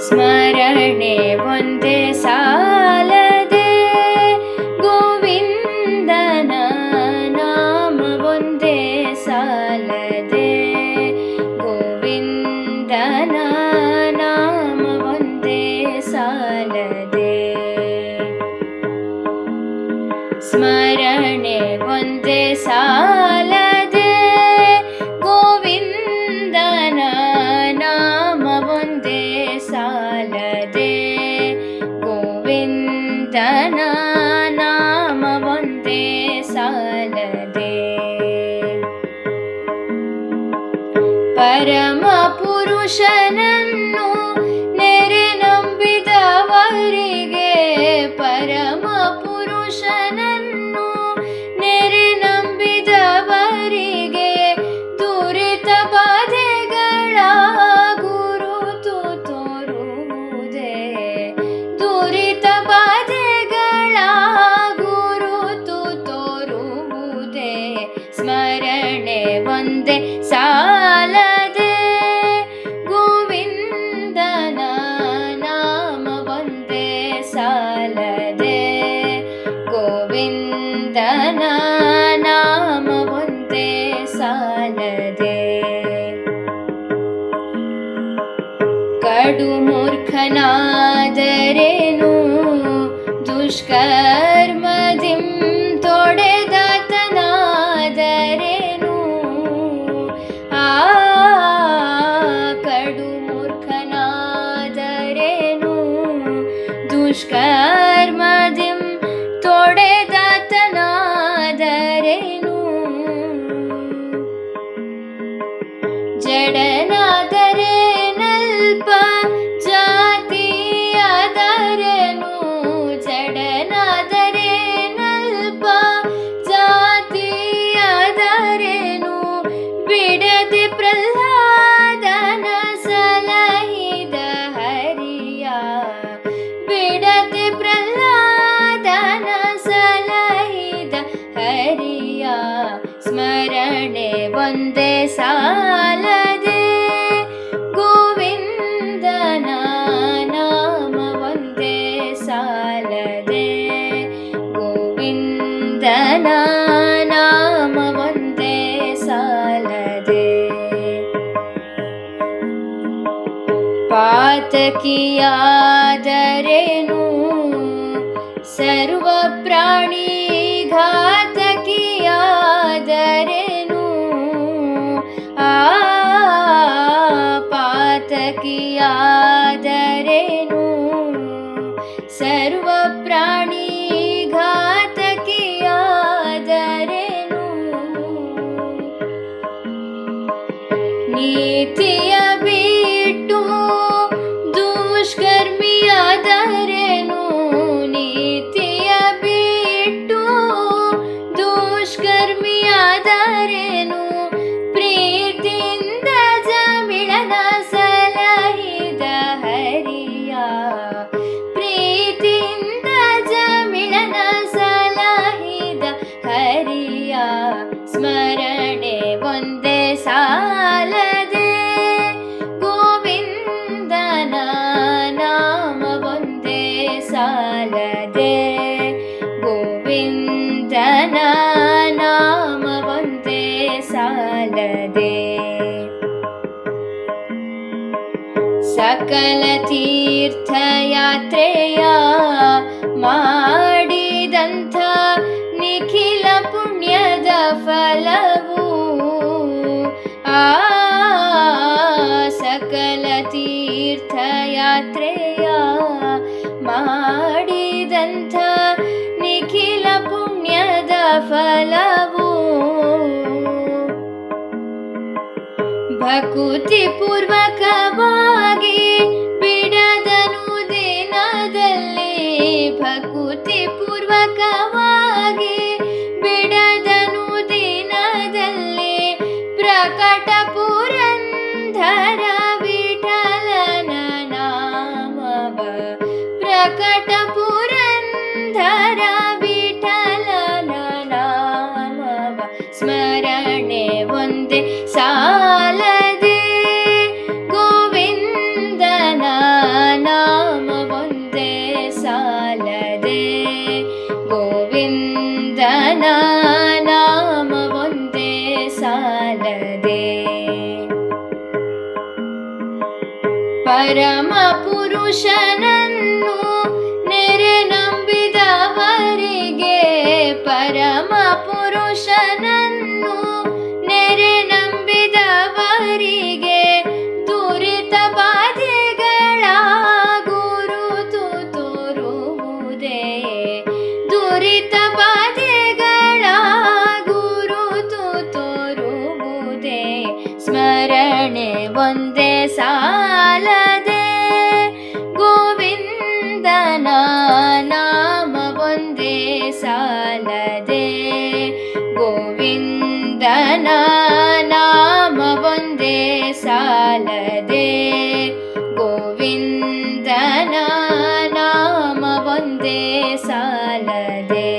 ಸ್ಮರಣೆ ಒಂದೇ ಸಾಲದೆ ಗೋವಿಂದನ ನಾಮ ಒಂದೇ ಸಾಲದೆ ಗೋವಿಂದನ ನಾಮ ಒಂದೇ ಸಾಲದೆ ಸ್ಮರಣೆ ಒಂದೇ ಸಾಲದೆ ಗೋವಿಂದನ ನಾಮ ಒಂದೇ ಸಾಲದೆ ಗೋವಿಂದನ ನಾಮ ಒಂದೇ ಸಾಲದೆ ಪರಮ ಪುರುಷನನ್ನು ನೆರೆ ನಂಬಿದವರಿಗೆ ಪರಮ ಪುರುಷನನ್ನು ನೆರೆ ನಂಬಿದವರಿಗೆ ದುರಿತ ಬಾಧೆಗಳ ಗುರುತು ತೋರುವುದೇ ದುರಿತ ಬಾಧೆಗಳ ಗುರುತು ತೋರುವುದೇ ಸ್ಮರಣೆ ಒಂದೇ ಸಾಲದೆ ಗೋವಿಂದನ ನಾಮ ಒಂದೇ ಸಾಲದೆ ಗೋವಿಂದನ ನಾಮ ಒಂದೇ ಸಾಲದೆ ಕಡು ಮೂರ್ಖನಾದರೇನು ದುಷ್ಕರ್ಮದಿಂ ತೊಡೆದಾತನಾದರೇನು ಕಡು ಮೂರ್ಖನಾದರೇನು ದುಷ್ಕರ್ಮದಿಂ ತೊಡೆದಾತನಾದರೇನು ಜಡನಾದರೇನಲ್ಪ ಜಾತಿಯಾದರೇನು ಜಡನಾದರೇನಲ್ಪ ಜಾತಿಯಾದರೇನು ಬಿಡದೆ ಪ್ರಹ್ಲಾದನ ಸಲಹಿದ ಹರಿಯ ಬಿಡದೆ ಪ್ರಹ್ಲಾದನ ಸಲಹಿದ ಹರಿಯ ಸ್ಮರಣೆ ಒಂದೇ ಸಾಲದೆ ಗೋವಿಂದನ ನಾಮ ಒಂದೇ ಸಾಲದೆ ಗೋವಿಂದನ ನಾಮ ಒಂದೇ ಸಾಲದೆ ಪಾತಕಿಯಾದರೇನು ಸರ್ವ ಪ್ರಾಣಿ ಘಾತಕಿಯಾದರೇನು ಪಾತಕಿಯಾದರೇನು ಸರ್ವ ಪ್ರಾಣಿ ಘಾತಕಿಯಾದರೇನು ನೀತಿಯ ಬಿಟ್ಟು ದುಷ್ಕರ್ಮಿಯಾದರೇನು ನೀತಿಯ ಬಿಟ್ಟು ದುಷ್ಕರ್ಮಿಯಾದರೇನು ಪ್ರೀತಿಯಿಂದ ಜಮಿಳನ ಸಲಹಿದ ಹರಿಯ ಪ್ರೀತಿಯಿಂದ ಜಮಿಳನ ಸಲಹಿದ ಹರಿಯ ಸ್ಮರಣೆ ಒಂದೇ ಸಾಲದೆ ಗೋವಿಂದನ ನಾಮ ಒಂದೇ ಸಾಲದೆ ಗೋವಿಂದನ ನಾಮ ಒಂದೇ ಸಾಲದೆ ಸಕಲ ತೀರ್ಥಯಾತ್ರೆಯ ಮಾಡಿದಂಥ ನಿಖಿಲ ಪುಣ್ಯದ ಫಲವು ಸಕಲ ತೀರ್ಥಯಾತ್ರೆಯ ಮಾಡಿದಂಥ ನಿಖಿಲ ಪುಣ್ಯದ ಫಲವು ಭಕುತಿ ಪೂರ್ವಕವಾಗಿ ಬಿಡದನು ದಿನದಲ್ಲಿ ಭಕುತಿ ಪೂರ್ವಕವಾಗಿ ಬಿಡದನು ದಿನದಲ್ಲಿ ಪ್ರಕಟ ಪುರಂದರ ವಿಠಲನ ನಾಮವ ಪ್ರಕಟ ಪುರಂದರ ವಿಠಲನ ನಾಮವ ಸ್ಮರಣೆ ಒಂದೇ ಸಾಲದೆ ಗೋವಿಂದ ಪರಮ ಪುರುಷನನ್ನು ನೆರೆ ನಂಬಿದವರಿಗೆ, ಪರಮ ಪುರುಷನನ್ನು ನೆರೆ ನಂಬಿದವರಿಗೆ ದುರಿತ ಬಾಧೆಗಳ ಗುರುತು ತೋರುವುದೇ, ದುರಿತ ಬಾಧೆಗಳ ಗುರುತು ತೋರುವುದೇ. ಸ್ಮರಣೆ ಒಂದೇ ಸಾಲದೆ ಗೋವಿಂದನ ನಾಮ ಒಂದೇ ಸಾಲದೆ, ಗೋವಿಂದನ ನಾಮ ಒಂದೇ ಸಾಲದೆ, ಗೋವಿಂದನ ನಾಮ ಒಂದೇ ಸಾಲದೆ.